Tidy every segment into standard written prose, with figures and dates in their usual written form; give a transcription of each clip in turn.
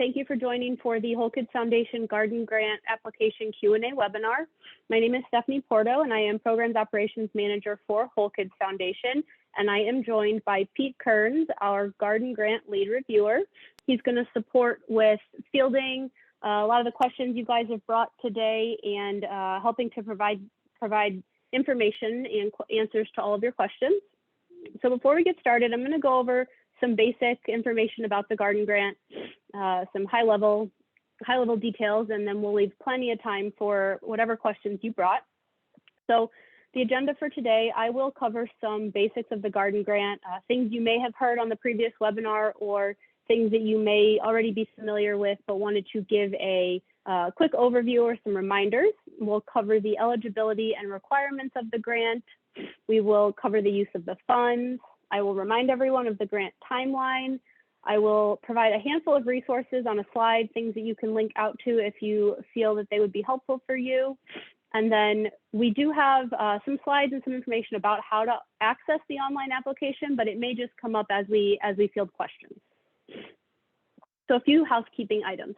thank you for joining for the Whole Kids Foundation Garden Grant Application Q&A webinar. My name is Stephanie Porto, and I am Programs Operations Manager for Whole Kids Foundation, and I am joined by Pete Kearns, our Garden Grant Lead Reviewer. He's going to support with fielding a lot of the questions you guys have brought today and helping to provide information and answers to all of your questions. So before we get started, I'm going to go over some basic information about the Garden Grant, some high level details, and then we'll leave plenty of time for whatever questions you brought. So the agenda for today, I will cover some basics of the Garden Grant, things you may have heard on the previous webinar or things that you may already be familiar with, but wanted to give a quick overview or some reminders. We'll cover the eligibility and requirements of the grant. We will cover the use of the funds. I will remind everyone of the grant timeline. I will provide a handful of resources on a slide, things that you can link out to if you feel that they would be helpful for you. And then we do have some slides and some information about how to access the online application, but it may just come up as we field questions. So a few housekeeping items.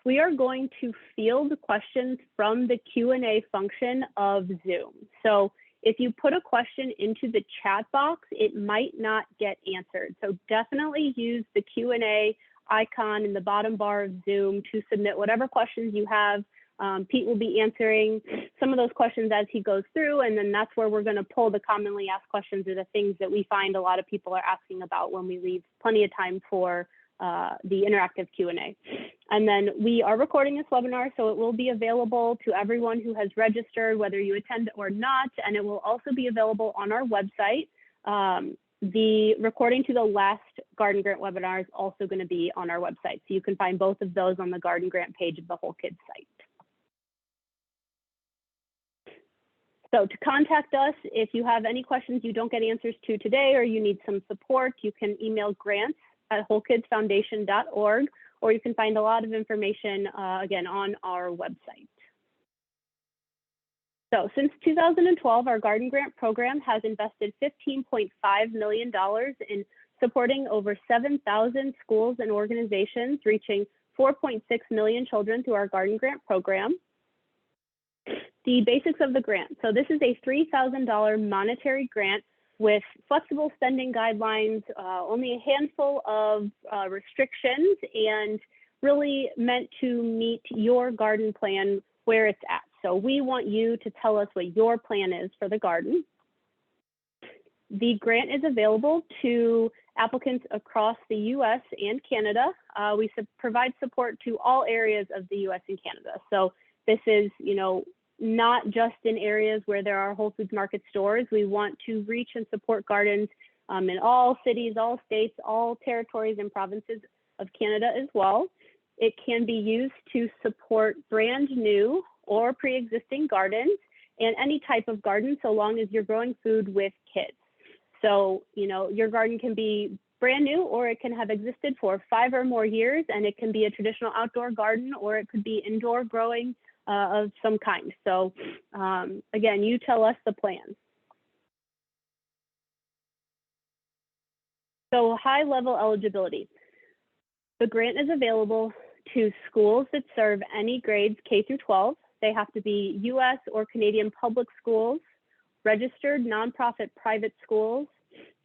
We are going to field questions from the Q&A function of Zoom. So if you put a question into the chat box, it might not get answered. So definitely use the Q&A icon in the bottom bar of Zoom to submit whatever questions you have. Pete will be answering some of those questions as he goes through, and then that's where we're going to pull the commonly asked questions or the things that we find a lot of people are asking about when we leave plenty of time for the interactive Q&A. And then we are recording this webinar, so it will be available to everyone who has registered, whether you attend or not, and it will also be available on our website. The recording to the last Garden Grant webinar is also going to be on our website, so you can find both of those on the Garden Grant page of the Whole Kids site. So to contact us, if you have any questions you don't get answers to today or you need some support, you can email grants@wholekidsfoundation.org, or you can find a lot of information, again, on our website. So since 2012, our Garden Grant Program has invested $15.5 million in supporting over 7,000 schools and organizations, reaching 4.6 million children through our Garden Grant Program. The basics of the grant. So this is a $3,000 monetary grant with flexible spending guidelines, only a handful of restrictions, and really meant to meet your garden plan where it's at. So we want you to tell us what your plan is for the garden. The grant is available to applicants across the US and Canada. We provide support to all areas of the US and Canada. So this is, not just in areas where there are Whole Foods Market stores. We want to reach and support gardens in all cities, all states, all territories and provinces of Canada as well. It can be used to support brand new or pre-existing gardens and any type of garden, so long as you're growing food with kids. So, your garden can be brand new, or it can have existed for 5 or more years, and it can be a traditional outdoor garden, or it could be indoor growing of some kind. So again, you tell us the plan. So high level eligibility. The grant is available to schools that serve any grades K through 12. They have to be US or Canadian public schools, registered nonprofit private schools,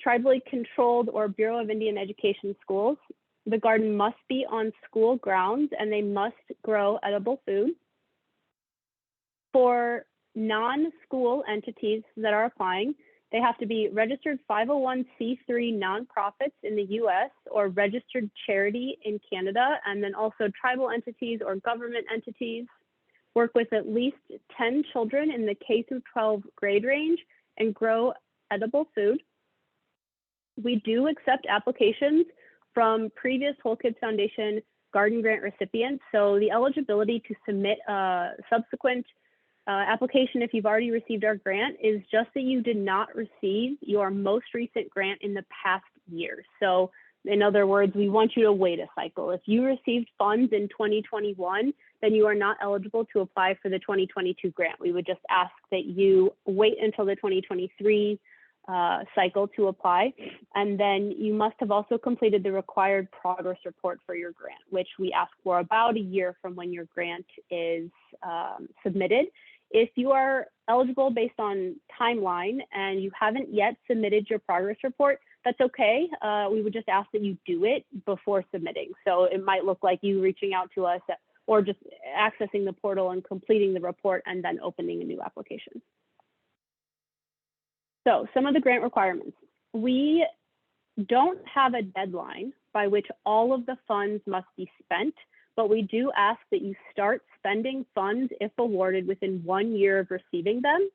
tribally controlled or Bureau of Indian Education schools. The garden must be on school grounds and they must grow edible food. For non-school entities that are applying, they have to be registered 501c3 nonprofits in the US or registered charity in Canada, and then also tribal entities or government entities. Work with at least 10 children in the K through 12 grade range and grow edible food. We do accept applications from previous Whole Kids Foundation Garden Grant recipients. So the eligibility to submit a subsequent application if you've already received our grant is just that you did not receive your most recent grant in the past year. So in other words, we want you to wait a cycle. If you received funds in 2021, then you are not eligible to apply for the 2022 grant. We would just ask that you wait until the 2023 cycle to apply. And then you must have also completed the required progress report for your grant, which we ask for about a year from when your grant is submitted. If you are eligible based on timeline and you haven't yet submitted your progress report, that's okay. We would just ask that you do it before submitting. So it might look like you reaching out to us or just accessing the portal and completing the report and then opening a new application. So some of the grant requirements. We don't have a deadline by which all of the funds must be spent, but we do ask that you start spending funds if awarded within 1 year of receiving them.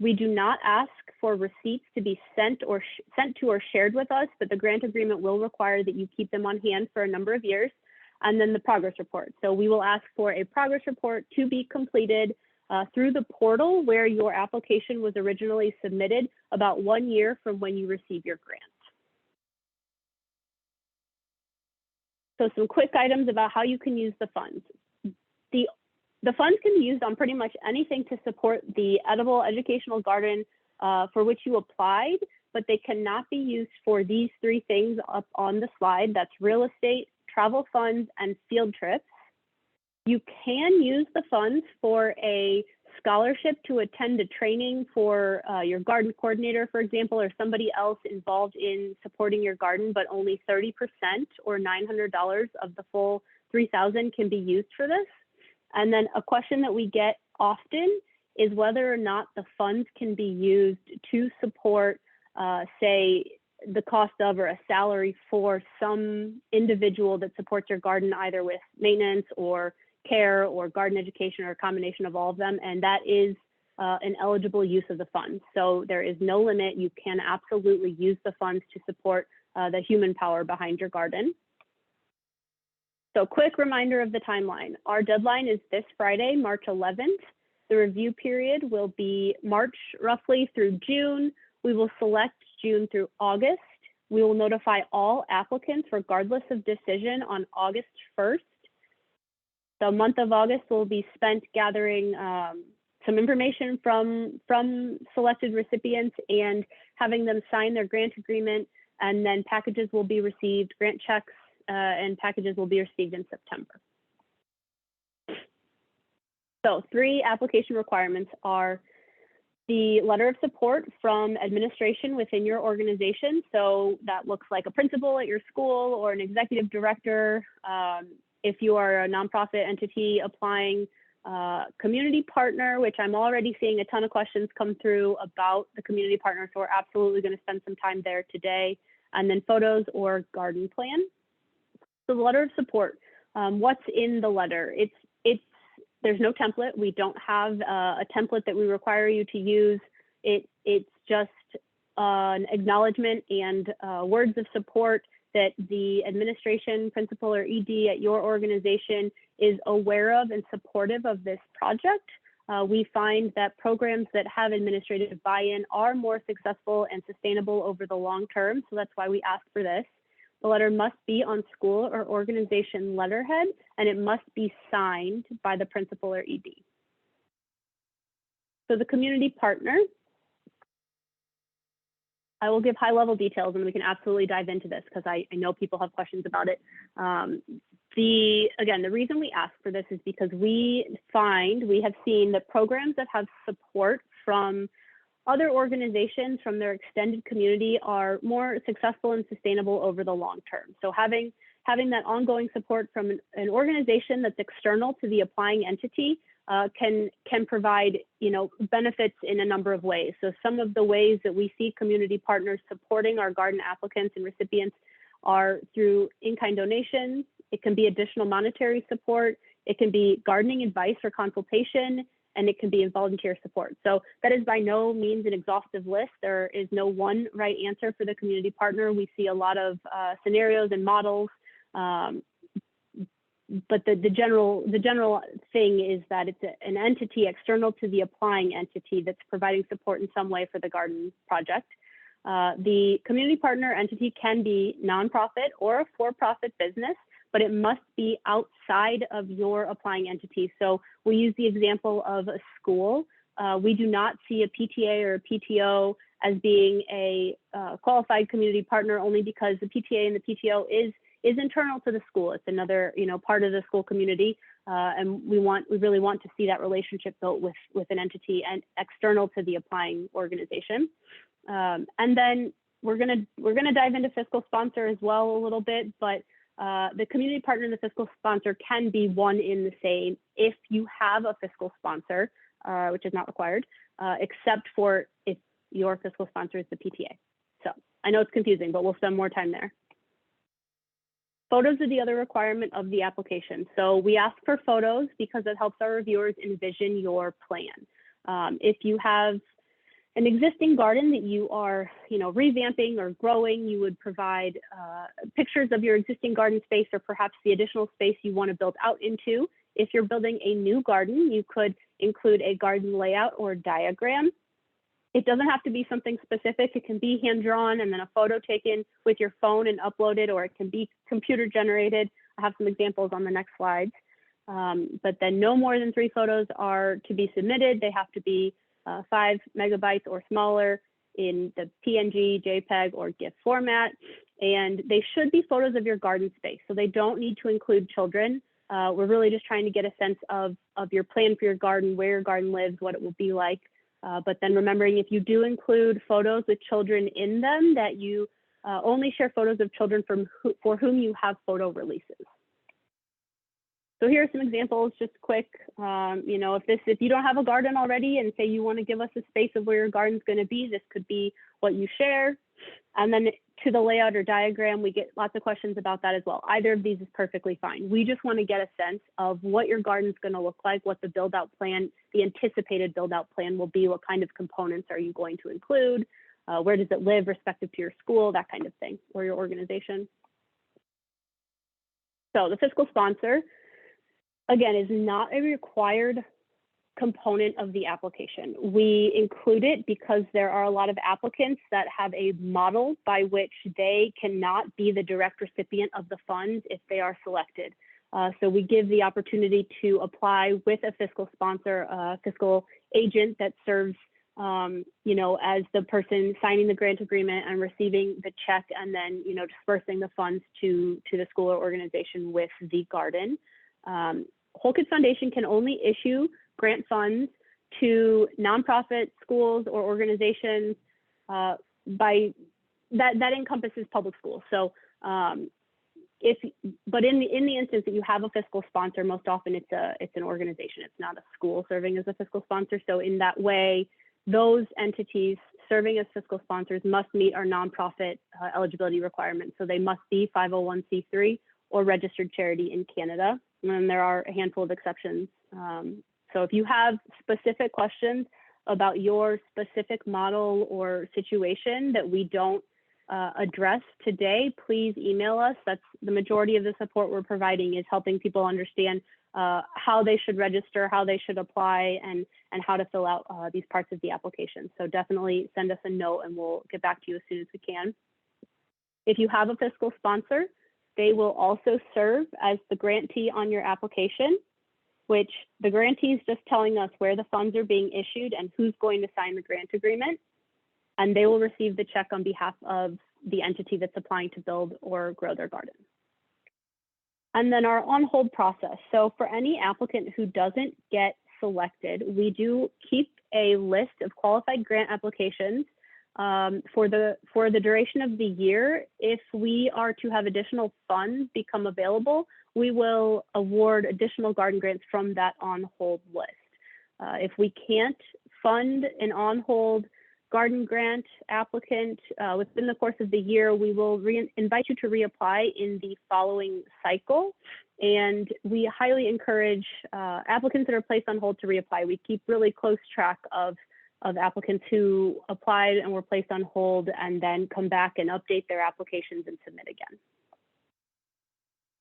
We do not ask for receipts to be sent to or shared with us, but the grant agreement will require that you keep them on hand for a number of years. And then the progress report. So we will ask for a progress report to be completed through the portal where your application was originally submitted about 1 year from when you receive your grant. So some quick items about how you can use the funds. The funds can be used on pretty much anything to support the edible educational garden for which you applied, but they cannot be used for these 3 things up on the slide. That's real estate, travel funds, and field trips. You can use the funds for a scholarship to attend a training for your garden coordinator, for example, or somebody else involved in supporting your garden, but only 30% or $900 of the full $3,000 can be used for this. And then a question that we get often is whether or not the funds can be used to support, say, the cost of or a salary for some individual that supports your garden, either with maintenance or care or garden education or a combination of all of them. And that is an eligible use of the funds. So there is no limit. You can absolutely use the funds to support the human power behind your garden. So quick reminder of the timeline. Our deadline is this Friday, March 11th. The review period will be March roughly through June. We will select June through August. We will notify all applicants regardless of decision on August 1st. The month of August will be spent gathering some information from selected recipients and having them sign their grant agreement, and then packages will be received, grant checks and packages will be received in September. So 3 application requirements are the letter of support from administration within your organization. So that looks like a principal at your school or an executive director. If you are a nonprofit entity applying, community partner, which I'm already seeing a ton of questions come through about the community partner. So we're absolutely going to spend some time there today. And then photos or garden plan. So the letter of support, what's in the letter? There's no template. We don't have a template that we require you to use. It's just an acknowledgement and words of support that the administration, principal, or ED at your organization is aware of and supportive of this project. We find that programs that have administrative buy-in are more successful and sustainable over the long term. So that's why we ask for this. The letter must be on school or organization letterhead, and it must be signed by the principal or ED. So the community partner, I will give high-level details and we can absolutely dive into this because I know people have questions about it. Again, the reason we ask for this is because we have seen that programs that have support from other organizations from their extended community are more successful and sustainable over the long term. So having that ongoing support from an organization that's external to the applying entity can provide, benefits in a number of ways. So some of the ways that we see community partners supporting our garden applicants and recipients are through in-kind donations. It can be additional monetary support. It can be gardening advice or consultation, and it can be volunteer support. So that is by no means an exhaustive list. There is no one right answer for the community partner. We see a lot of scenarios and models, but the general thing is that it's an entity external to the applying entity that's providing support in some way for the garden project. The community partner entity can be nonprofit or a for-profit business, but it must be outside of your applying entity. So we use the example of a school. We do not see a PTA or a PTO as being a qualified community partner only because the PTA and the PTO is internal to the school. It's another, part of the school community, and we really want to see that relationship built with an entity and external to the applying organization. And then we're gonna dive into fiscal sponsor as well a little bit, but the community partner and the fiscal sponsor can be one in the same if you have a fiscal sponsor, which is not required, except for if your fiscal sponsor is the PTA. So I know it's confusing, but we'll spend more time there. Photos are the other requirement of the application. So we ask for photos because it helps our reviewers envision your plan. If you have an existing garden that you are, revamping or growing, you would provide pictures of your existing garden space or perhaps the additional space you want to build out into. If you're building a new garden, you could include a garden layout or diagram. It doesn't have to be something specific. It can be hand-drawn and then a photo taken with your phone and uploaded, or it can be computer-generated. I have some examples on the next slides. But then no more than 3 photos are to be submitted. They have to be 5 megabytes or smaller in the PNG, JPEG, or GIF format. And they should be photos of your garden space. So they don't need to include children. We're really just trying to get a sense of your plan for your garden, where your garden lives, what it will be like. But then remembering if you do include photos with children in them, that you only share photos of children for whom you have photo releases. So here are some examples, just quick. If you don't have a garden already and say you want to give us a space of where your garden's going to be, this could be what you share. And then to the layout or diagram, we get lots of questions about that as well. Either of these is perfectly fine. We just want to get a sense of what your garden's going to look like, what the build-out plan, the anticipated build-out plan will be, what kind of components are you going to include, where does it live respective to your school, that kind of thing, or your organization. So the fiscal sponsor, again, is not a required component of the application. We include it because there are a lot of applicants that have a model by which they cannot be the direct recipient of the funds if they are selected. So we give the opportunity to apply with a fiscal sponsor, a fiscal agent that serves, as the person signing the grant agreement and receiving the check and then, dispersing the funds to the school or organization with the garden. Whole Kids Foundation can only issue grant funds to nonprofit schools or organizations that encompasses public schools. So but in the instance that you have a fiscal sponsor, most often it's an organization. It's not a school serving as a fiscal sponsor. So in that way, those entities serving as fiscal sponsors must meet our nonprofit eligibility requirements. So they must be 501c3 or registered charity in Canada. And there are a handful of exceptions. So if you have specific questions about your specific model or situation that we don't address today, please email us. That's the majority of the support we're providing, is helping people understand how they should register, how they should apply, and how to fill out these parts of the application. So definitely send us a note and we'll get back to you as soon as we can. If you have a fiscal sponsor, they will also serve as the grantee on your application, which the grantee is just telling us where the funds are being issued and who's going to sign the grant agreement. And they will receive the check on behalf of the entity that's applying to build or grow their garden. And then our on-hold process. So for any applicant who doesn't get selected, we do keep a list of qualified grant applications for the duration of the year. If we are to have additional funds become available, we will award additional garden grants from that on-hold list. If we can't fund an on-hold garden grant applicant within the course of the year, we will invite you to reapply in the following cycle. And we highly encourage applicants that are placed on hold to reapply. We keep really close track of applicants who applied and were placed on hold and then come back and update their applications and submit again.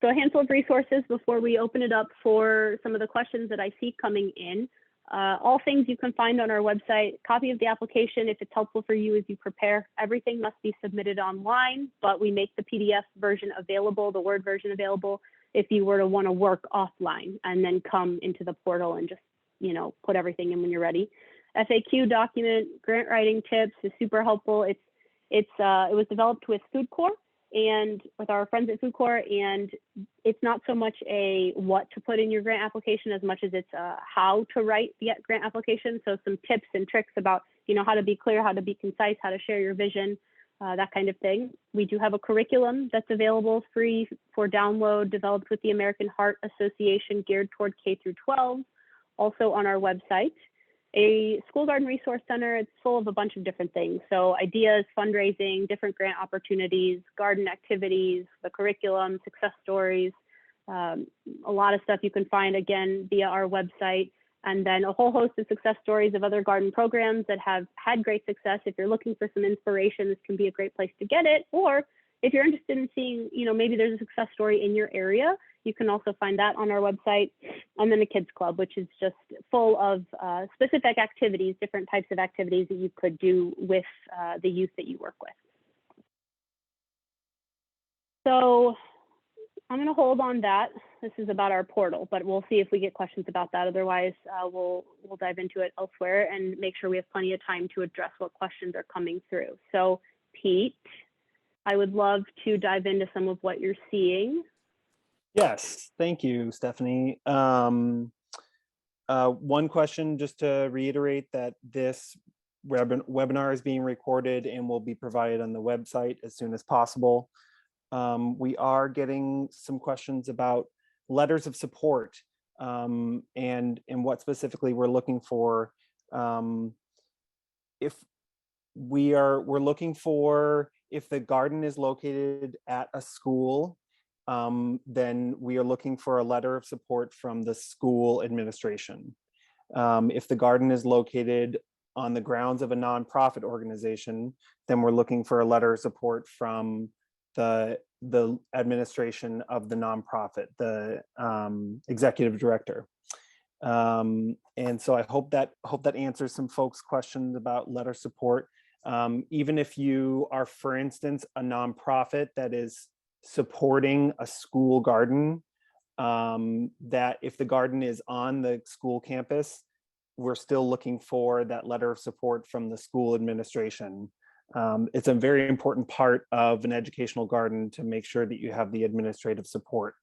So a handful of resources before we open it up for some of the questions that I see coming in. All things you can find on our website, copy of the application if it's helpful for you as you prepare. Everything must be submitted online, but we make the PDF version available, the Word version available, if you were to want to work offline and then come into the portal and just, put everything in when you're ready. FAQ document, grant writing tips is super helpful. It was developed with Food Corps and with our friends at Food Corps, and it's not so much a what to put in your grant application as much as it's how to write the grant application. So some tips and tricks about, you know, how to be clear, how to be concise, how to share your vision, that kind of thing. We do have a curriculum that's available free for download, developed with the American Heart Association, geared toward K through 12, also on our website. A school garden resource center, it's full of a bunch of different things. So ideas, fundraising, different grant opportunities, garden activities, the curriculum, success stories, a lot of stuff you can find again via our website. And then a whole host of success stories of other garden programs that have had great success. If you're looking for some inspiration, this can be a great place to get it. Or if you're interested in seeing, you know, maybe there's a success story in your area, you can also find that on our website. And then a kids club, which is just full of specific activities, different types of activities that you could do with the youth that you work with. So I'm going to hold on that. This is about our portal, but we'll see if we get questions about that. Otherwise, we'll dive into it elsewhere and make sure we have plenty of time to address what questions are coming through. So Pete, I would love to dive into some of what you're seeing. Yes, thank you, Stephanie. One question, just to reiterate that this webinar is being recorded and will be provided on the website as soon as possible. We are getting some questions about letters of support and what specifically we're looking for. If we're looking for, if the garden is located at a school, then we are looking for a letter of support from the school administration. If the garden is located on the grounds of a nonprofit organization, then we're looking for a letter of support from the administration of the nonprofit, the executive director. And so I hope that answers some folks' questions about letter support. Even if you are, for instance, a nonprofit that is supporting a school garden, that if the garden is on the school campus, we're still looking for that letter of support from the school administration. It's a very important part of an educational garden to make sure that you have the administrative support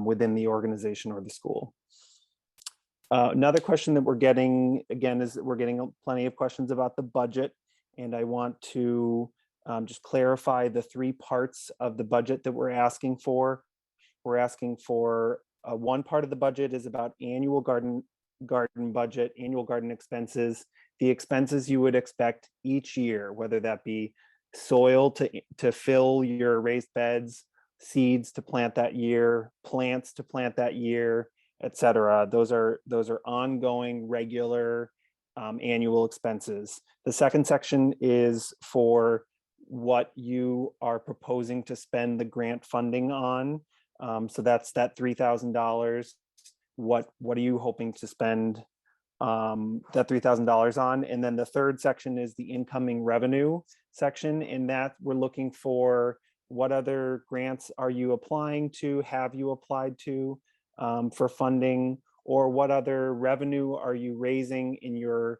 within the organization or the school. Another question that we're getting, again, is that we're getting plenty of questions about the budget, and I want to just clarify the three parts of the budget that we're asking for. We're asking for one part of the budget is about annual garden budget, annual garden expenses, the expenses you would expect each year, whether that be soil to fill your raised beds, seeds to plant that year, plants to plant that year, etc. Those are ongoing, regular annual expenses. The second section is for what you are proposing to spend the grant funding on. So that's that $3,000. What are you hoping to spend that $3,000 on? And then the third section is the incoming revenue section. In that, we're looking for what other grants are you applying to, have you applied to for funding, or what other revenue are you raising in your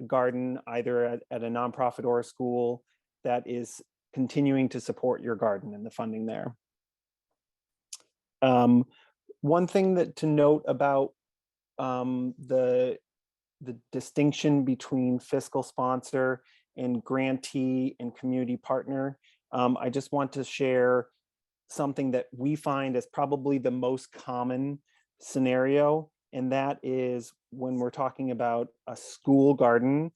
garden, either at a nonprofit or a school, that is continuing to support your garden and the funding there. One thing that to note about the distinction between fiscal sponsor and grantee and community partner, I just want to share something that we find as probably the most common scenario, and that is when we're talking about a school garden,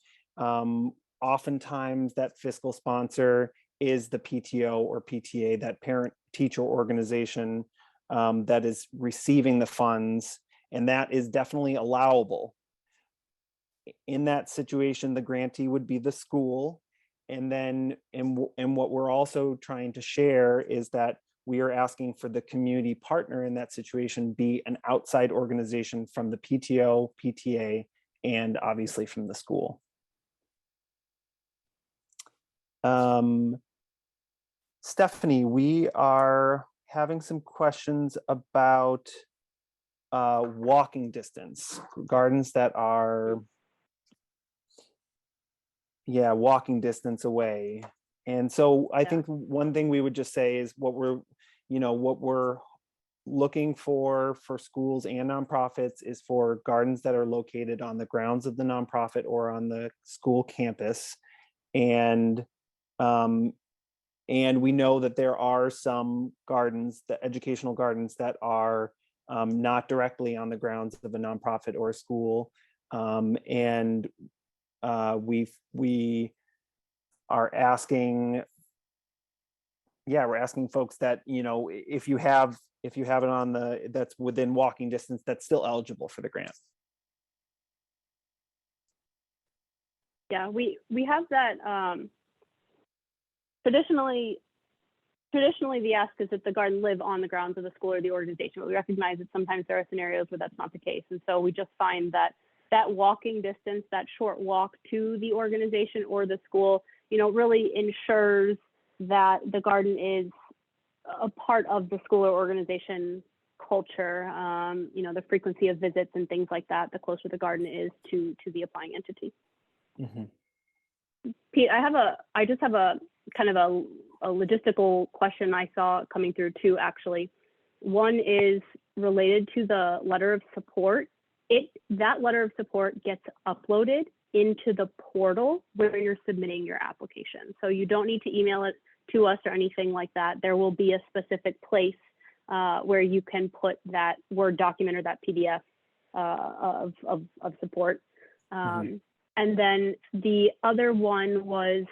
oftentimes that fiscal sponsor is the PTO or PTA, that parent teacher organization that is receiving the funds, and that is definitely allowable. In that situation, the grantee would be the school. And then, and what we're also trying to share is that we are asking for the community partner in that situation be an outside organization from the PTO, PTA, and obviously from the school. Stephanie, we are having some questions about walking distance, gardens that are yeah, walking distance away. And so I think one thing we would just say is what we're looking for schools and nonprofits is for gardens that are located on the grounds of the nonprofit or on the school campus. And we know that there are some gardens, the educational gardens, that are not directly on the grounds of a nonprofit or a school. And we are asking, we're asking folks that, if you have it on that's within walking distance, that's still eligible for the grant. Yeah, we have that. Traditionally the ask is that the garden live on the grounds of the school or the organization, but we recognize that sometimes there are scenarios where that's not the case. And so we just find that walking distance, that short walk to the organization or the school, really ensures that the garden is a part of the school or organization culture. The frequency of visits and things like that, the closer the garden is to the applying entity. Mm-hmm. Pete, I just have a kind of a logistical question I saw coming through too, actually. One is related to the letter of support. That letter of support gets uploaded into the portal where you're submitting your application. So you don't need to email it to us or anything like that. There will be a specific place where you can put that Word document or that PDF of support. And then the other one was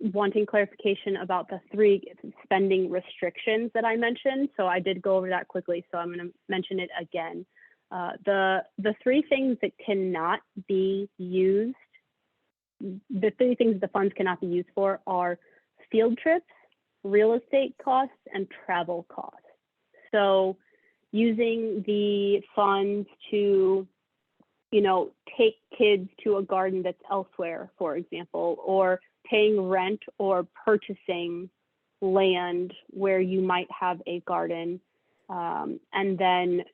wanting clarification about the 3 spending restrictions that I mentioned. So I did go over that quickly, so I'm going to mention it again. The 3 things that cannot be used, the 3 things the funds cannot be used for are field trips, real estate costs, and travel costs. So using the funds to take kids to a garden that's elsewhere, for example, or paying rent or purchasing land where you might have a garden. And then,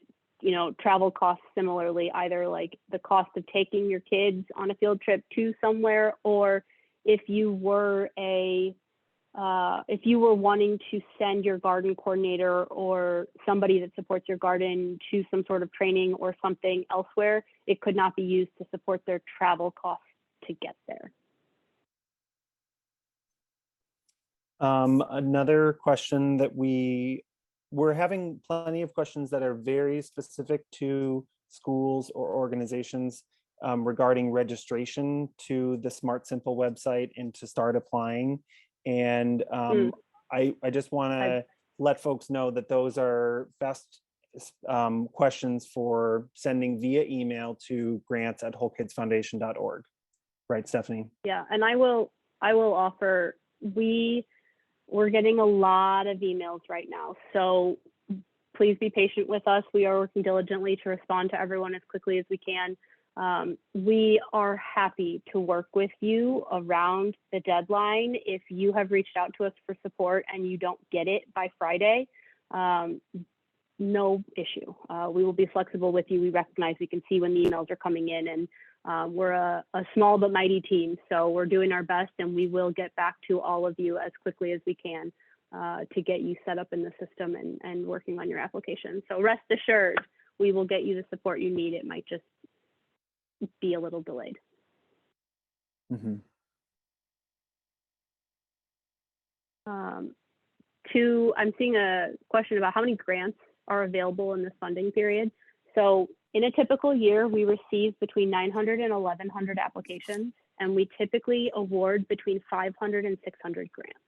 travel costs similarly, either like the cost of taking your kids on a field trip to somewhere, or if you were wanting to send your garden coordinator or somebody that supports your garden to some sort of training or something elsewhere, it could not be used to support their travel costs to get there. Another question that we're having plenty of questions that are very specific to schools or organizations regarding registration to the Smart Simple website and to start applying. And I just want to let folks know that those are best questions for sending via email to grants@wholekidsfoundation.org. Right, Stephanie? Yeah, and I will offer, we're getting a lot of emails right now, so please be patient with us. We are working diligently to respond to everyone as quickly as we can. We are happy to work with you around the deadline. If you have reached out to us for support and you don't get it by Friday, no issue. We will be flexible with you. We recognize, we can see when the emails are coming in, and we're a small but mighty team. So we're doing our best, and we will get back to all of you as quickly as we can to get you set up in the system and working on your application. So rest assured, we will get you the support you need. It might just be a little delayed. Mm-hmm. I'm seeing a question about how many grants are available in this funding period. So in a typical year, we receive between 900 and 1,100 applications, and we typically award between 500 and 600 grants.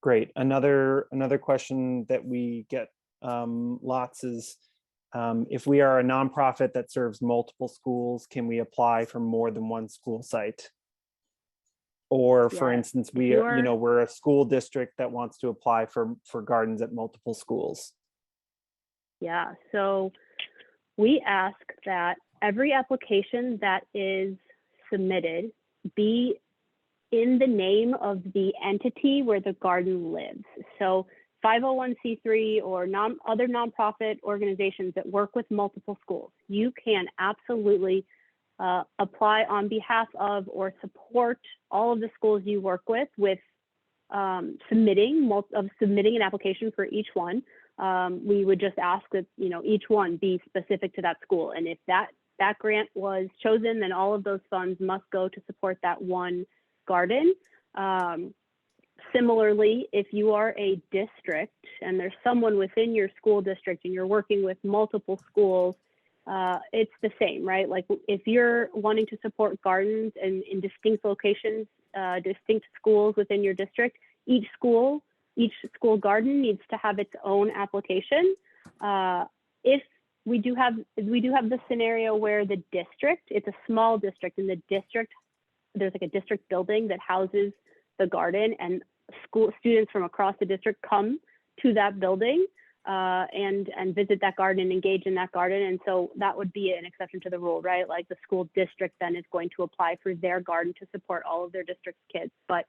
Great. Another question that we get lots is, if we are a nonprofit that serves multiple schools, can we apply for more than one school site? Or for instance, we're a school district that wants to apply for gardens at multiple schools. Yeah, so we ask that every application that is submitted be in the name of the entity where the garden lives. So 501c3 or other nonprofit organizations that work with multiple schools, you can absolutely apply on behalf of or support all of the schools you work with submitting an application for each one. We would just ask that each one be specific to that school, and if that grant was chosen, then all of those funds must go to support that one garden. Similarly, if you are a district and there's someone within your school district and you're working with multiple schools, it's the same, right? Like if you're wanting to support gardens in distinct locations, distinct schools within your district, each school garden needs to have its own application. If we do have the scenario where the district, it's a small district, and the district, there's like a district building that houses the garden, and school students from across the district come to that building and visit that garden and engage in that garden. And so that would be an exception to the rule, right? Like the school district then is going to apply for their garden to support all of their district's kids. But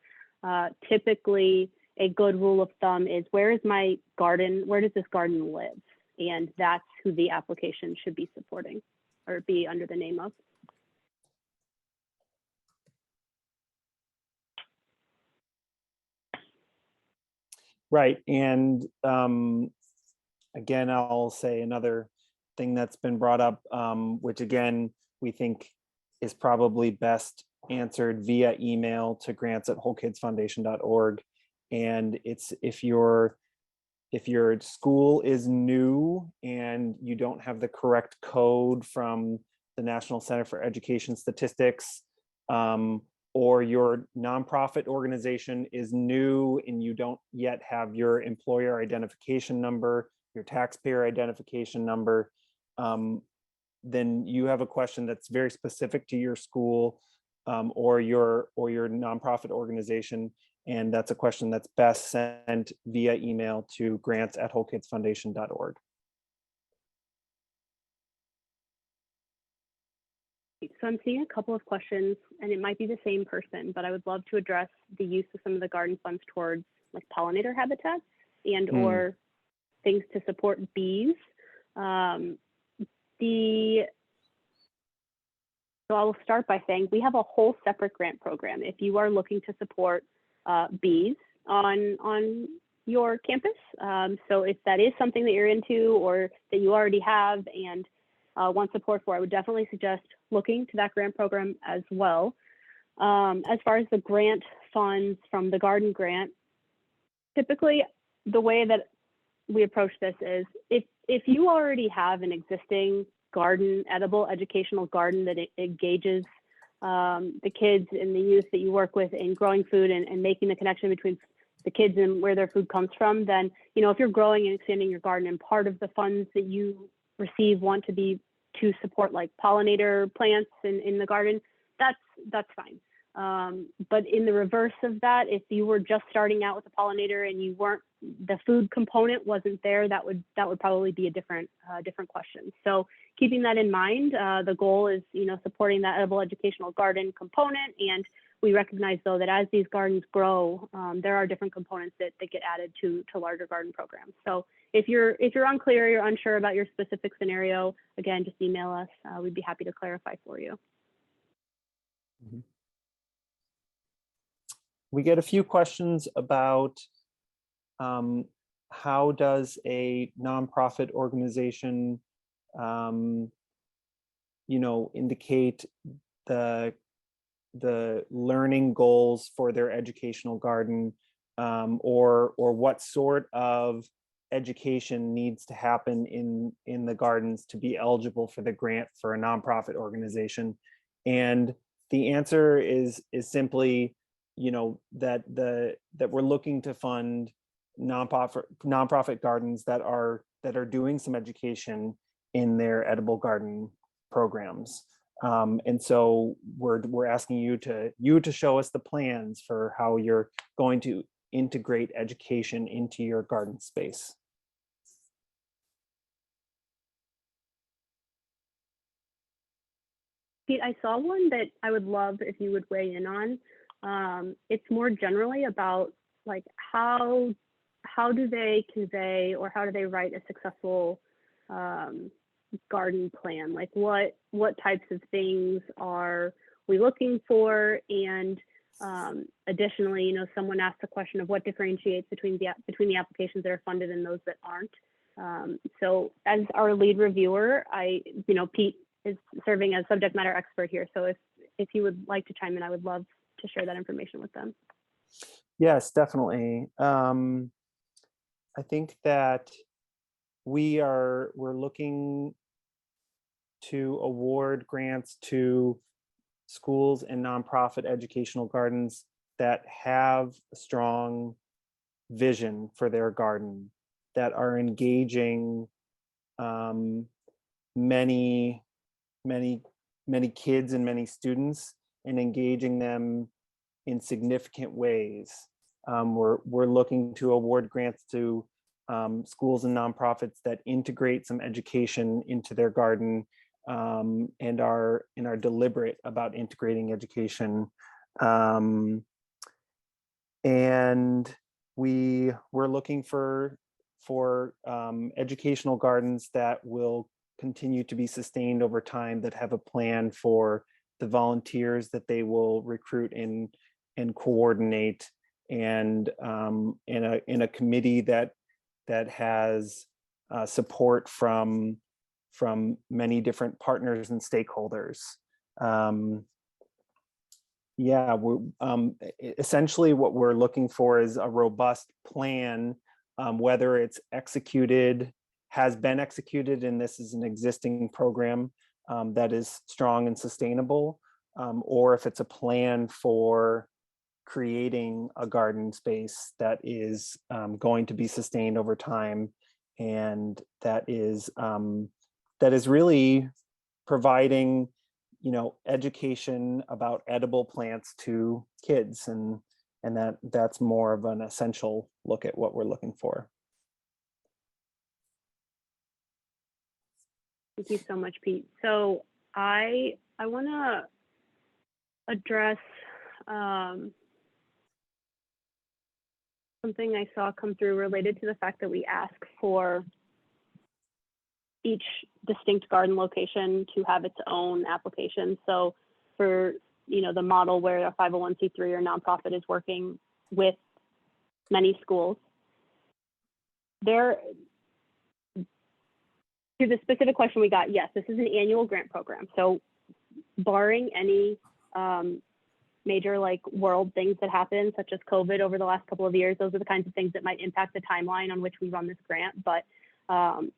typically a good rule of thumb is, where is my garden? Where does this garden live? And that's who the application should be supporting or be under the name of. Right, and again, I'll say another thing that's been brought up, which again, we think is probably best answered via email to grants@wholekidsfoundation.org. And it's if your school is new and you don't have the correct code from the National Center for Education Statistics, or your nonprofit organization is new and you don't yet have your employer identification number, your taxpayer identification number, then you have a question that's very specific to your school or your nonprofit organization. And that's a question that's best sent via email to grants@wholekidsfoundation.org. So I'm seeing a couple of questions, and it might be the same person, but I would love to address the use of some of the garden funds towards like pollinator habitats and or things to support bees. So I will start by saying we have a whole separate grant program if you are looking to support bees on your campus. So if that is something that you're into or that you already have and want support for, I would definitely suggest looking to that grant program as well. As far as the grant funds from the garden grant, typically the way that we approach this is if you already have an existing garden, edible educational garden that engages the kids and the youth that you work with in growing food and making the connection between the kids and where their food comes from, then, if you're growing and expanding your garden and part of the funds that you receive want to be to support like pollinator plants in the garden, that's fine. But in the reverse of that, if you were just starting out with a pollinator and the food component wasn't there, that would probably be a different question. So keeping that in mind, the goal is supporting that edible educational garden component, and we recognize though that as these gardens grow, there are different components that get added to larger garden programs. So if you're unclear, you're unsure about your specific scenario, again, just email us. We'd be happy to clarify for you. Mm-hmm. We get a few questions about how does a nonprofit organization, indicate the learning goals for their educational garden, or what sort of education needs to happen in the gardens to be eligible for the grant for a nonprofit organization. And the answer is simply, that we're looking to fund nonprofit gardens that are doing some education in their edible garden programs. And so we're asking you to show us the plans for how you're going to integrate education into your garden space. Pete, I saw one that I would love if you would weigh in on. It's more generally about like how do they convey or how do they write a successful garden plan? Like what types of things are we looking for? And additionally, you know, someone asked the question of what differentiates between the applications that are funded and those that aren't. So as our lead reviewer, Pete is serving as subject matter expert here. So if you would like to chime in, I would love to share that information with them. Yes, definitely. I think that we're looking to award grants to schools and nonprofit educational gardens that have a strong vision for their garden, that are engaging many kids and many students, and engaging them in significant ways. We're looking to award grants to schools and nonprofits that integrate some education into their garden, and are deliberate about integrating education. And we're looking for educational gardens that will continue to be sustained over time, that have a plan for the volunteers that they will recruit and coordinate, and in a committee that has support from many different partners and stakeholders. Essentially what we're looking for is a robust plan, whether it's has been executed, and this is an existing program that is strong and sustainable, or if it's a plan for creating a garden space that is going to be sustained over time, and that is really providing, you know, education about edible plants to kids, and that's more of an essential look at what we're looking for. Thank you so much, Pete. So I want to address something I saw come through related to the fact that we ask for each distinct garden location to have its own application. So for, you know, the model where a 501c3 or nonprofit is working with many schools, to the specific question we got, yes, this is an annual grant program. So barring any major like world things that happen, such as COVID over the last couple of years, those are the kinds of things that might impact the timeline on which we run this grant. But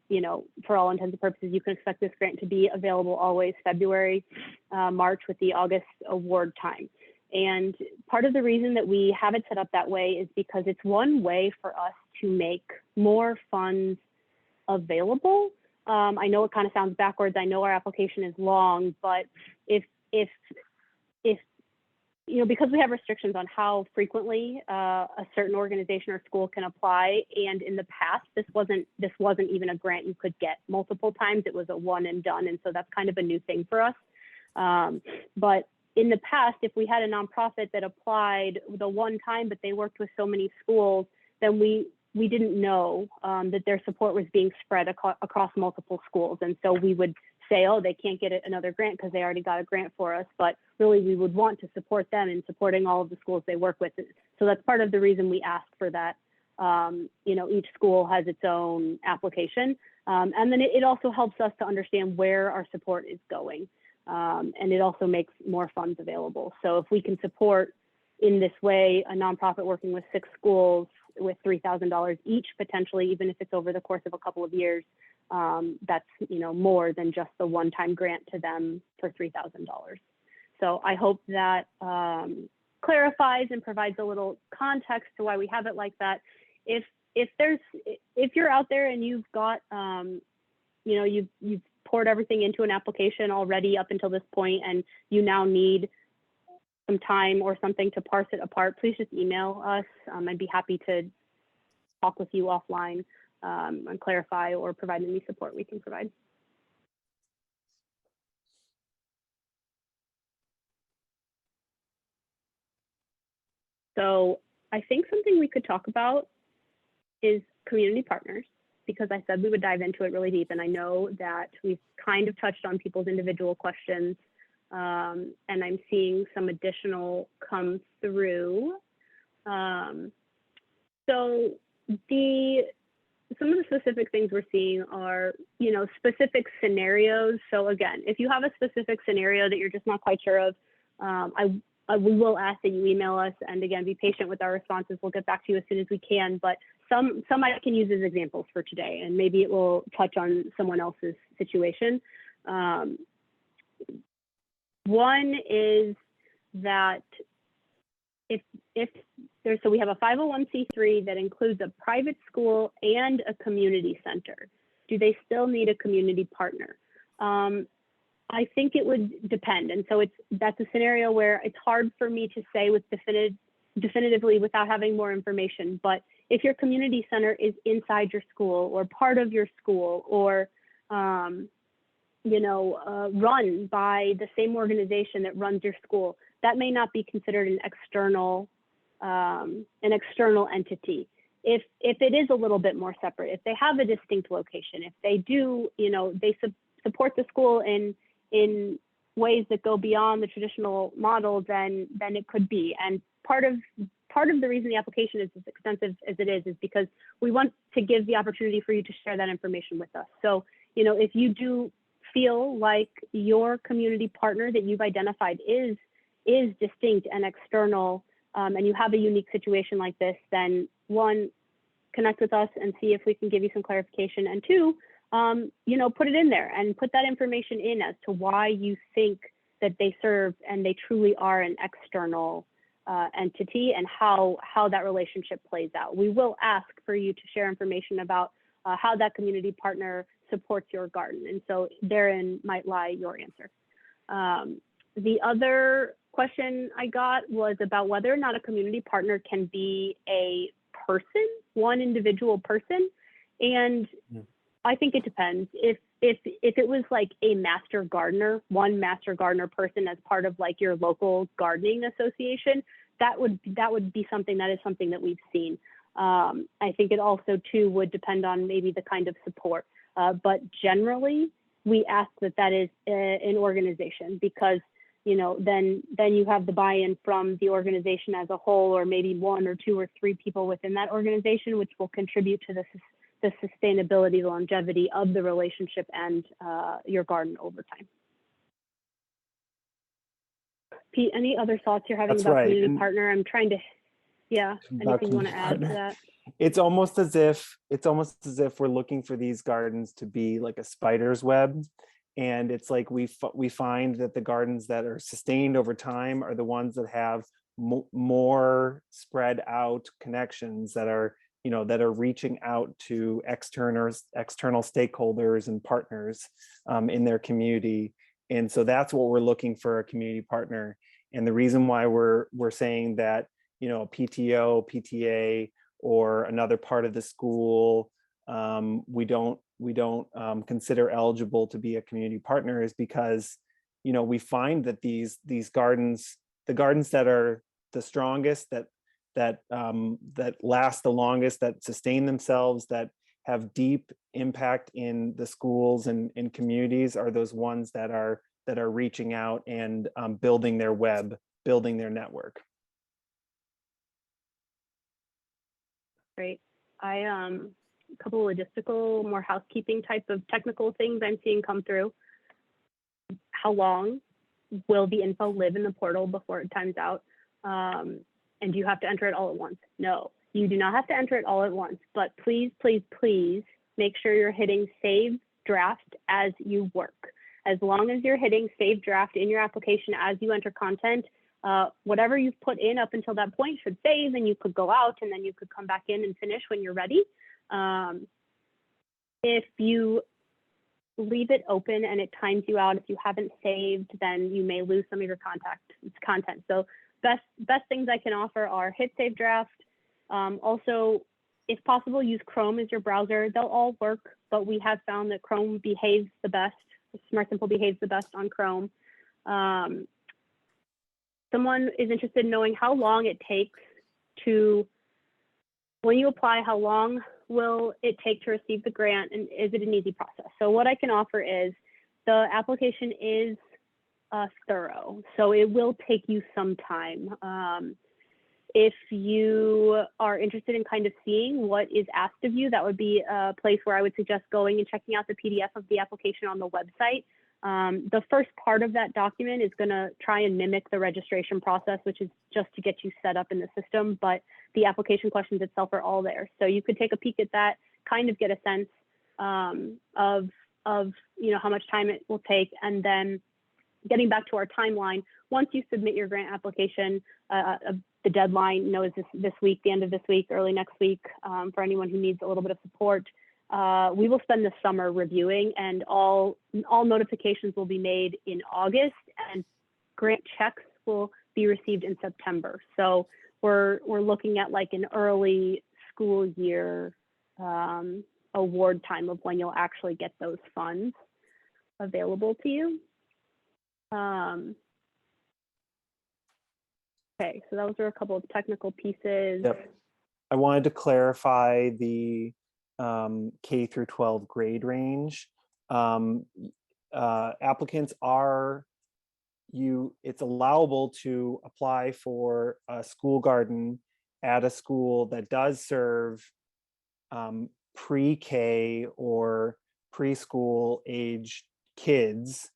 you know, for all intents and purposes, you can expect this grant to be available always February, March, with the August award time. And part of the reason that we have it set up that way is because it's one way for us to make more funds available. I know it kind of sounds backwards. I know our application is long, but if you know, because we have restrictions on how frequently a certain organization or school can apply, and in the past, this wasn't even a grant you could get multiple times. It was a one and done, and so that's kind of a new thing for us. But in the past, if we had a nonprofit that applied the one time, but they worked with so many schools, then we didn't know that their support was being spread across multiple schools. And so we would say, oh, they can't get another grant because they already got a grant for us. But really, we would want to support them in supporting all of the schools they work with. So that's part of the reason we ask for that. You know, each school has its own application. And then it also helps us to understand where our support is going. And it also makes more funds available. So if we can support in this way a nonprofit working with 6 schools with $3,000 each, potentially, even if it's over the course of a couple of years, that's, you know, more than just the one-time grant to them for $3,000. So I hope that clarifies and provides a little context to why we have it like that. If you're out there and you've got, you know, you've poured everything into an application already up until this point, and you now need some time or something to parse it apart, please just email us. I'd be happy to talk with you offline and clarify or provide any support we can provide. So I think something we could talk about is community partners. because I said we would dive into it really deep, and I know that we've kind of touched on people's individual questions, and I'm seeing some additional come through. So some of the specific things we're seeing are, you know, specific scenarios. So again, if you have a specific scenario that you're just not quite sure of, we will ask that you email us, and again, be patient with our responses. We'll get back to you as soon as we can, but some I can use as examples for today, and maybe it will touch on someone else's situation. One is that so we have a 501c3 that includes a private school and a community center. Do they still need a community partner? I think it would depend. And so that's a scenario where it's hard for me to say with definitively without having more information. But if your community center is inside your school or part of your school, or run by the same organization that runs your school, that may not be considered an external entity. If it is a little bit more separate, if they have a distinct location, if they do, they support the school in ways that go beyond the traditional model, then it could be. And part of the reason the application is as extensive as it is because we want to give the opportunity for you to share that information with us. So, if you do feel like your community partner that you've identified is distinct and external, and you have a unique situation like this, then one, connect with us and see if we can give you some clarification, and two, put it in there and put that information in as to why you think that they serve and they truly are an external entity, and how that relationship plays out. We will ask for you to share information about how that community partner supports your garden, and so therein might lie your answer. The other question I got was about whether or not a community partner can be a person, one individual person, and I think it depends. If it was like a master gardener, one master gardener person as part of like your local gardening association, that would be something that we've seen. I think it also too would depend on maybe the kind of support, but generally we ask that is an organization, because then you have the buy-in from the organization as a whole, or maybe one or two or three people within that organization, which will contribute to the sustainability, the longevity of the relationship and your garden over time. Pete, any other thoughts you're having about community partner? I'm trying to, anything you want to add to that? It's almost as if we're looking for these gardens to be like a spider's web. And it's like we find that the gardens that are sustained over time are the ones that have more spread out connections, that are reaching out to external stakeholders and partners in their community. And so that's what we're looking for, a community partner. And the reason why we're saying that, a PTO, PTA, or another part of the school, we don't consider eligible to be a community partner, is because, we find that these gardens, the gardens that are the strongest, that last the longest, that sustain themselves, that have deep impact in the schools and in communities, are those ones that are reaching out and building their web, building their network. Great. A couple of logistical, more housekeeping type of technical things I'm seeing come through. How long will the info live in the portal before it times out? And do you have to enter it all at once? No, you do not have to enter it all at once, but please, please, please make sure you're hitting save draft as you work. As long as you're hitting save draft in your application as you enter content, whatever you've put in up until that point should save, and you could go out and then you could come back in and finish when you're ready. If you leave it open and it times you out, if you haven't saved, then you may lose some of your content. So best things I can offer are hit save draft. Also, if possible, use Chrome as your browser. They'll all work, but we have found that Chrome behaves the best. Smart Simple behaves the best on Chrome. Someone is interested in knowing how long it takes to, when you apply, how long will it take to receive the grant, and is it an easy process? So what I can offer is the application is thorough, so it will take you some time. If you are interested in kind of seeing what is asked of you, that would be a place where I would suggest going and checking out the PDF of the application on the website. The first part of that document is going to try and mimic the registration process, which is just to get you set up in the system, but the application questions itself are all there. So you could take a peek at that, kind of get a sense of how much time it will take, and then getting back to our timeline, once you submit your grant application, the deadline, is this week, the end of this week, early next week, for anyone who needs a little bit of support. We will spend the summer reviewing, and all notifications will be made in August, and grant checks will be received in September. So we're looking at like an early school year award time of when you'll actually get those funds available to you. Okay, so those are a couple of technical pieces. Yep. I wanted to clarify the K through 12 grade range. Applicants it's allowable to apply for a school garden at a school that does serve pre-K or preschool age kids.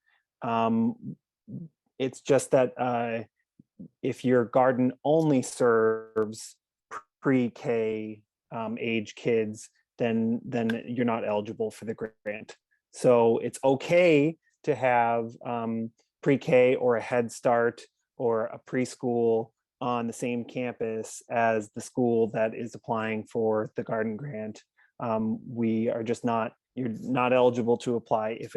It's just that if your garden only serves pre-K age kids, then you're not eligible for the grant. So it's okay to have pre-K or a Head Start or a preschool on the same campus as the school that is applying for the garden grant. You're not eligible to apply if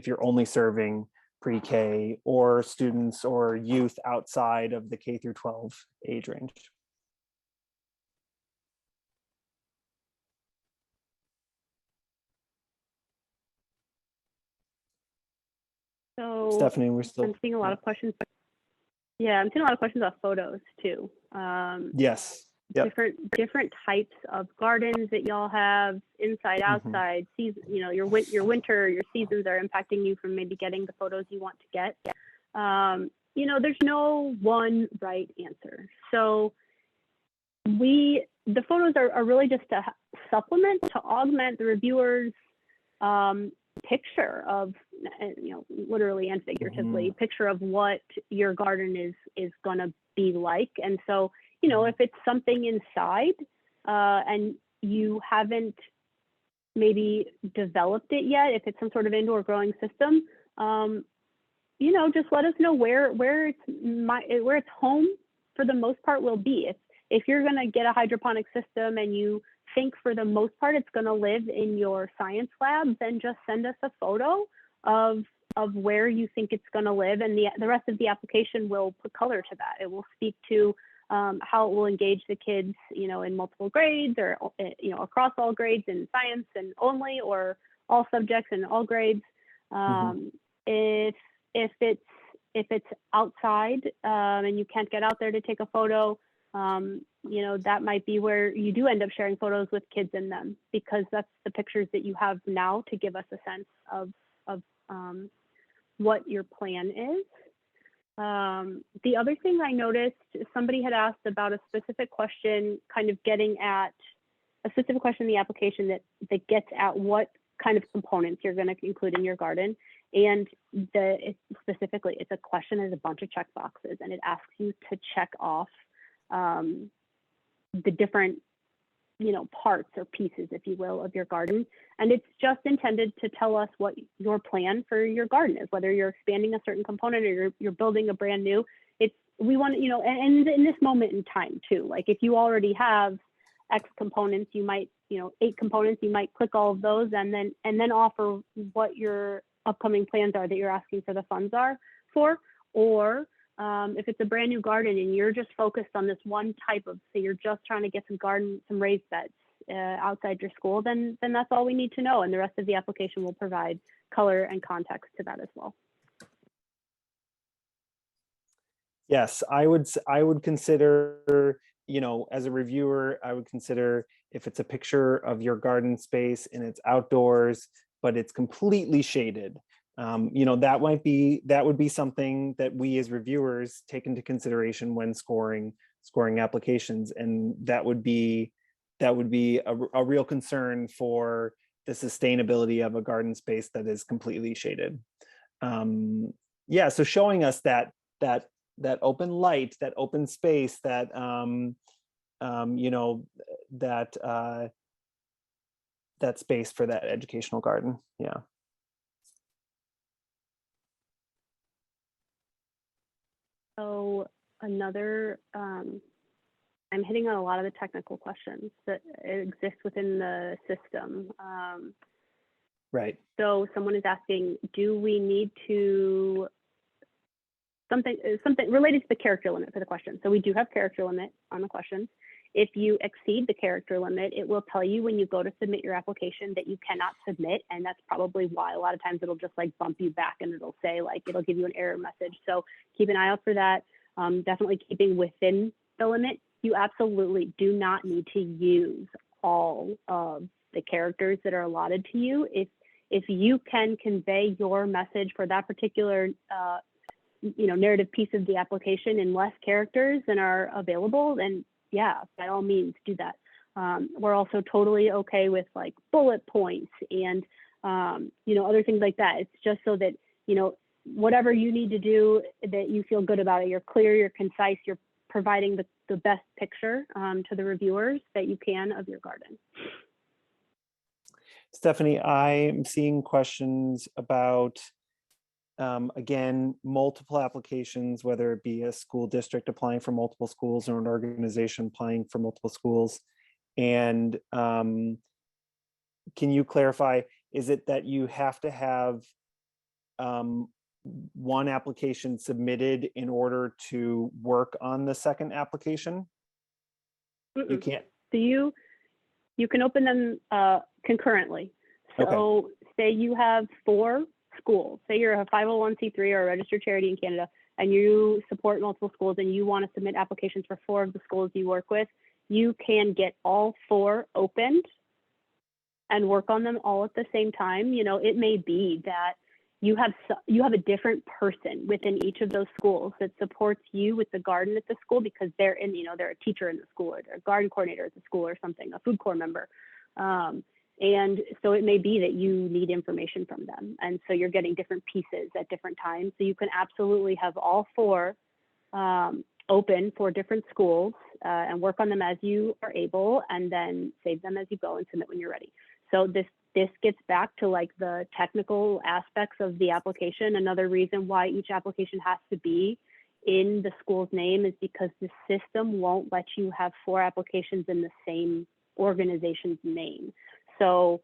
you're only serving pre-K or students or youth outside of the K through 12 age range. So Stephanie, I'm seeing a lot of questions. Yeah, I'm seeing a lot of questions about photos too. Yes. Yep. Different types of gardens that y'all have, inside, outside, season, your winter, your seasons are impacting you from maybe getting the photos you want to get. There's no one right answer. So the photos are really just to supplement, to augment the reviewer's picture of, literally and figuratively, picture of what your garden is gonna be like. And so, if it's something inside and you haven't maybe developed it yet, if it's some sort of indoor growing system, just let us know where it's home for the most part will be. If you're gonna get a hydroponic system and you think for the most part it's gonna live in your science lab, then just send us a photo of where you think it's gonna live, and the rest of the application will put color to that. It will speak to how it will engage the kids, in multiple grades, or across all grades in science and only, or all subjects and all grades. If it's outside and you can't get out there to take a photo, that might be where you do end up sharing photos with kids in them, because that's the pictures that you have now to give us a sense of what your plan is. The other thing I noticed, somebody had asked about a specific question, kind of getting at a specific question in the application that gets at what kind of components you're going to include in your garden. And specifically, it's a question, there's a bunch of check boxes, and it asks you to check off the different parts or pieces, if you will, of your garden. And it's just intended to tell us what your plan for your garden is, whether you're expanding a certain component or you're building a brand new. We want to, and in this moment in time too, like if you already have X components, you might, 8 components, you might click all of those and then offer what your upcoming plans are that you're asking for the funds are for. Or if it's a brand new garden and you're just focused on this one type of, say you're just trying to get some raised beds outside your school, then that's all we need to know. And the rest of the application will provide color and context to that as well. Yes, I would consider you know, as a reviewer, I would consider if it's a picture of your garden space and it's outdoors, but it's completely shaded. You know, that would be something that we as reviewers take into consideration when scoring applications, and that would be a real concern for the sustainability of a garden space that is completely shaded. Yeah, so showing us that open light, that open space, that you know, that space for that educational garden. Yeah. So another, I'm hitting on a lot of the technical questions that exist within the system. Right. So someone is asking, do we need to, something related to the character limit for the question. So we do have character limit on the questions. If you exceed the character limit, it will tell you when you go to submit your application that you cannot submit. And that's probably why a lot of times it'll just like bump you back and it'll say like, it'll give you an error message. So keep an eye out for that. Definitely keeping within the limit. You absolutely do not need to use all of the characters that are allotted to you. If you can convey your message for that particular you know, narrative piece of the application in less characters than are available, then yeah, by all means do that. We're also totally okay with like bullet points and you know, other things like that. It's just so that, you know, whatever you need to do that you feel good about it, you're clear, you're concise, you're providing the best picture to the reviewers that you can of your garden. Stephanie, I'm seeing questions about, again, multiple applications, whether it be a school district applying for multiple schools or an organization applying for multiple schools. And can you clarify, is it that you have to have one application submitted in order to work on the second application? You can't. So you can open them concurrently. So okay. Say you have 4 schools, say you're a 501c3 or a registered charity in Canada, and you support multiple schools and you want to submit applications for 4 of the schools you work with, you can get all 4 opened and work on them all at the same time. You know, it may be that you have a different person within each of those schools that supports you with the garden at the school because they're in, you know, they're a teacher in the school or they're a garden coordinator at the school or something, a food corps member. And so it may be that you need information from them. And so you're getting different pieces at different times. So you can absolutely have all 4 open for different schools and work on them as you are able, and then save them as you go and submit when you're ready. So this gets back to like the technical aspects of the application. Another reason why each application has to be in the school's name is because the system won't let you have 4 applications in the same organization's name. So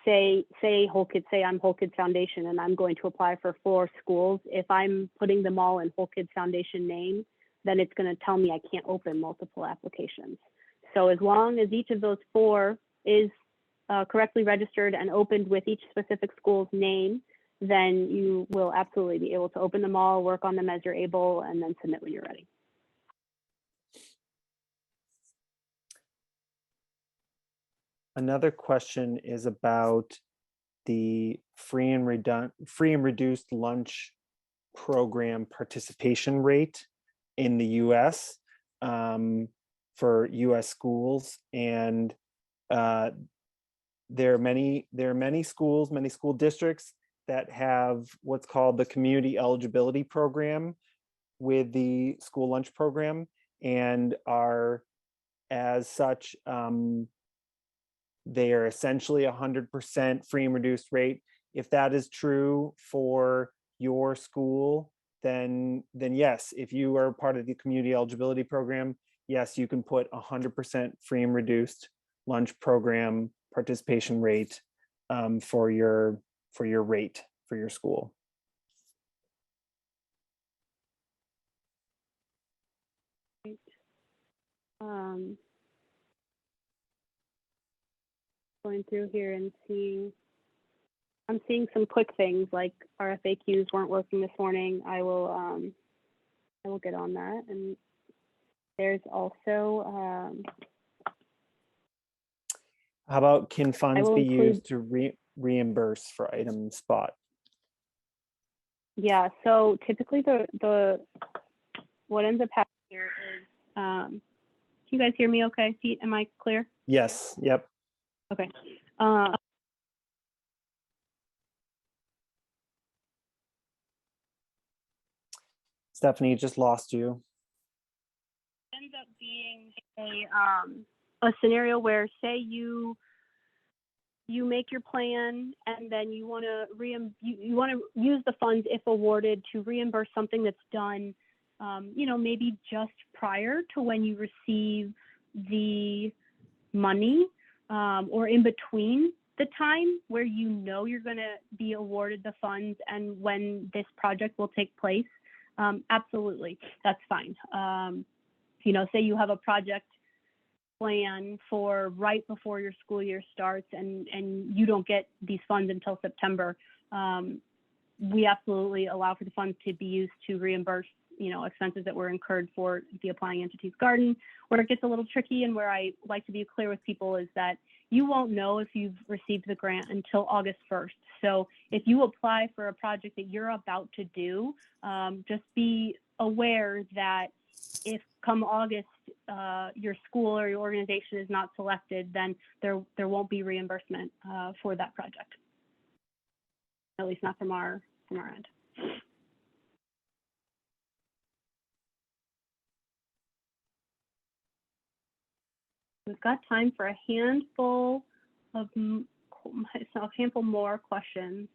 say I'm Whole Kids Foundation and I'm going to apply for 4 schools. If I'm putting them all in Whole Kids Foundation name, then it's going to tell me I can't open multiple applications. So as long as each of those 4 is correctly registered and opened with each specific school's name, then you will absolutely be able to open them all, work on them as you're able, and then submit when you're ready. Another question is about the free and reduced lunch program participation rate in the US for US schools. And there are many schools, many school districts that have what's called the community eligibility program with the school lunch program, and are as such, they are essentially 100% free and reduced rate. If that is true for your school, then yes, if you are part of the community eligibility program, yes, you can put 100% free and reduced lunch program participation rate for your rate for your school. Going through here and I'm seeing some quick things like our FAQs weren't working this morning. I will get on that and There's also, How about can funds will be include- used to reimburse for item spot? yeah, so typically what ends up happening here is, can you guys hear me okay? Pete, am I clear? Yes, yep. Okay. Stephanie, just lost you. Ends up being a scenario where, say you make your plan and then you want to you want to use the funds, if awarded, to reimburse something that's done, you know, maybe just prior to when you receive the money, or in between the time where you know you're going to be awarded the funds and when this project will take place. Absolutely, that's fine. You know, say you have a project plan for right before your school year starts and you don't get these funds until September. We absolutely allow for the funds to be used to reimburse, you know, expenses that were incurred for the applying entity's garden. Where it gets a little tricky and where I like to be clear with people is that you won't know if you've received the grant until August 1st. So if you apply for a project that you're about to do, just be aware that if come August, your school or your organization is not selected, then there won't be reimbursement for that project. At least not from our end. We've got time for a handful more questions.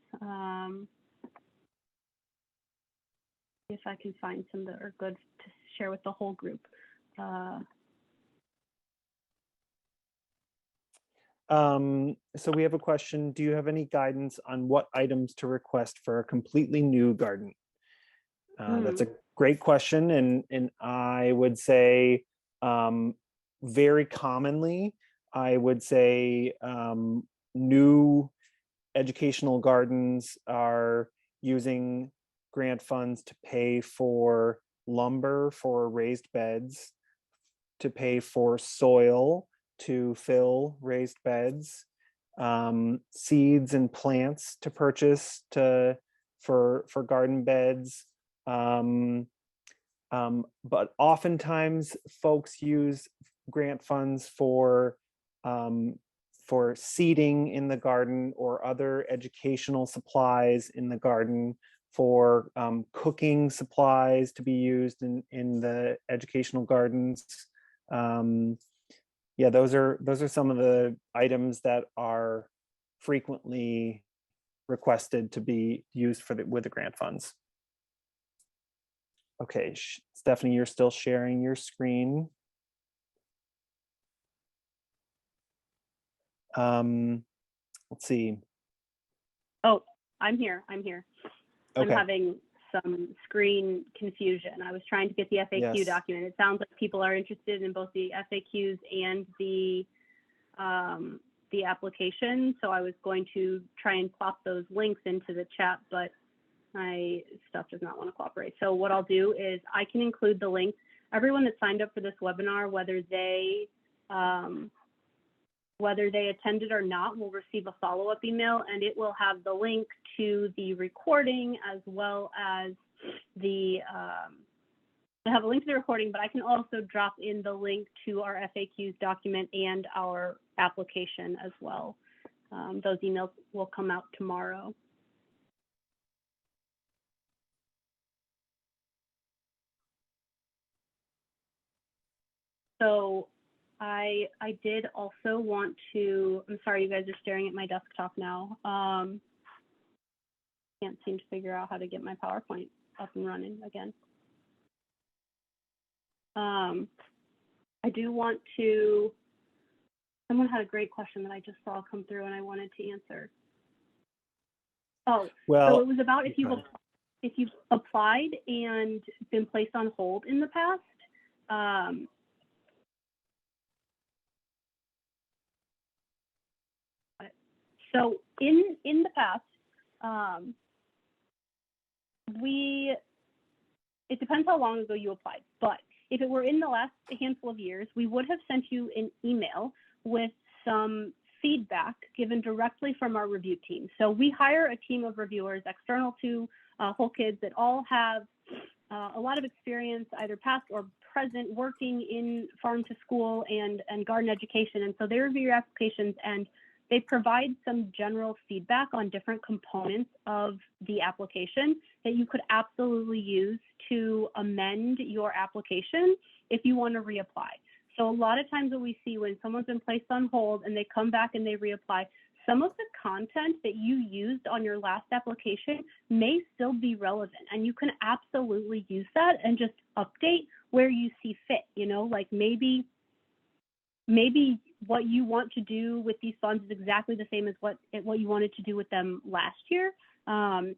If I can find some that are good to share with the whole group. So we have a question. Do you have any guidance on what items to request for a completely new garden? That's a great question. And I would say very commonly, I would say new educational gardens are using grant funds to pay for lumber for raised beds, to pay for soil to fill raised beds, seeds and plants to purchase for garden beds. But oftentimes folks use grant funds for seeding in the garden or other educational supplies in the garden, for cooking supplies to be used in the educational gardens. Yeah, those are some of the items that are frequently requested to be used with the grant funds. Okay, Stephanie, you're still sharing your screen. Let's see. Oh, I'm here. Okay. I'm having some screen confusion. I was trying to get the FAQ document. It sounds like people are interested in both the FAQs and the application. So I was going to try and plop those links into the chat, but my stuff does not want to cooperate. So what I'll do is I can include the links. Everyone that signed up for this webinar, whether they attended or not, will receive a follow-up email, and it will have the link to the recording as well as the I have a link to the recording, but I can also drop in the link to our FAQs document and our application as well. Those emails will come out tomorrow. So I did also want to, I'm sorry, you guys are staring at my desktop now. Can't seem to figure out how to get my PowerPoint up and running again. I do want to, someone had a great question that I just saw come through and I wanted to answer. Oh, well, so it was about if you've applied and been placed on hold in the past. So in the past, it depends how long ago you applied, but if it were in the last handful of years, we would have sent you an email with some feedback given directly from our review team. So we hire a team of reviewers external to Whole Kids that all have a lot of experience, either past or present, working in farm to school and garden education. And so they review your applications and they provide some general feedback on different components of the application that you could absolutely use to amend your application if you want to reapply. So a lot of times what we see when someone's been placed on hold and they come back and they reapply, some of the content that you used on your last application may still be relevant, and you can absolutely use that and just update where you see fit. You know, like maybe what you want to do with these funds is exactly the same as what you wanted to do with them last year, and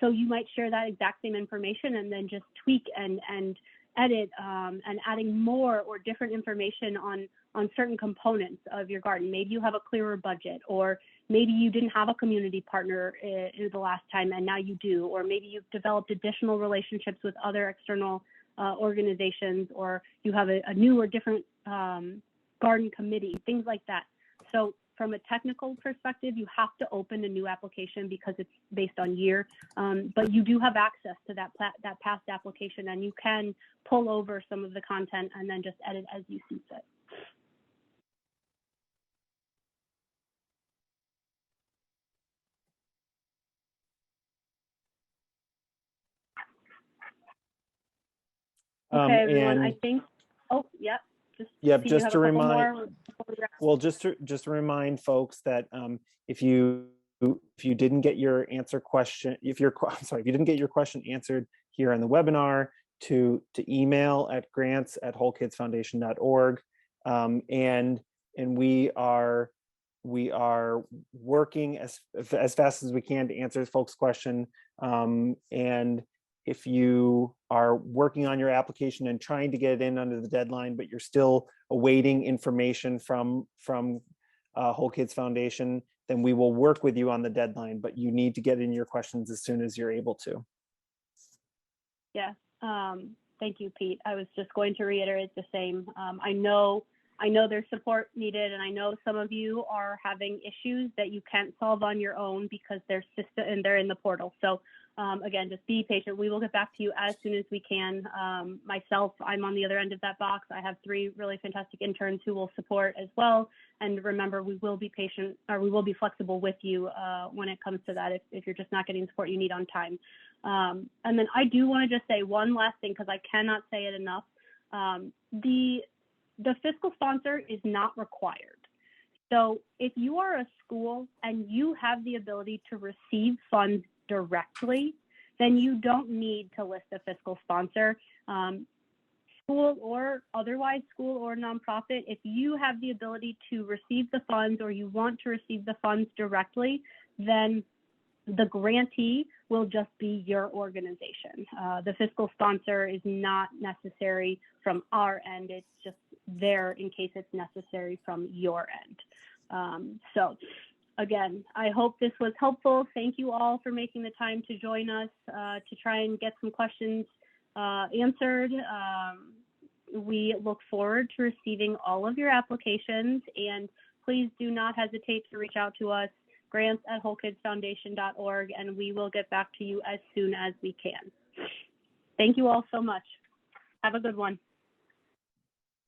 so you might share that exact same information and then just tweak and edit and adding more or different information on certain components of your garden. Maybe you have a clearer budget, or maybe you didn't have a community partner the last time and now you do, or maybe you've developed additional relationships with other external organizations, or you have a new or different garden committee, things like that. So from a technical perspective, you have to open a new application because it's based on year, but you do have access to that past application, and you can pull over some of the content and then just edit as you see fit. Okay, everyone, I think, oh, yeah. Just to remind, well, just to remind folks that if you didn't get your question, if you didn't get your question answered here on the webinar, to email at grants@wholekidsfoundation.org, and we are working as fast as we can to answer folks' question, and if you are working on your application and trying to get it in under the deadline, but you're still awaiting information from Whole Kids Foundation, then we will work with you on the deadline, but you need to get in your questions as soon as you're able to. Yeah, thank you, Pete. I was just going to reiterate the same. I know there's support needed, and I know some of you are having issues that you can't solve on your own because they're in the portal. So again, just be patient. We will get back to you as soon as we can. Myself, I'm on the other end of that box. I have 3 really fantastic interns who will support as well. And remember, we will be patient, or we will be flexible with you when it comes to that if you're just not getting the support you need on time. And then I do want to just say one last thing, because I cannot say it enough. The fiscal sponsor is not required. So if you are a school and you have the ability to receive funds directly, then you don't need to list a fiscal sponsor. School or otherwise, school or nonprofit, if you have the ability to receive the funds, or you want to receive the funds directly, then the grantee will just be your organization. The fiscal sponsor is not necessary from our end. It's just there in case it's necessary from your end. So again, I hope this was helpful. Thank you all for making the time to join us to try and get some questions answered. We look forward to receiving all of your applications, and please do not hesitate to reach out to us, grants@wholekidsfoundation.org, and we will get back to you as soon as we can. Thank you all so much. Have a good one.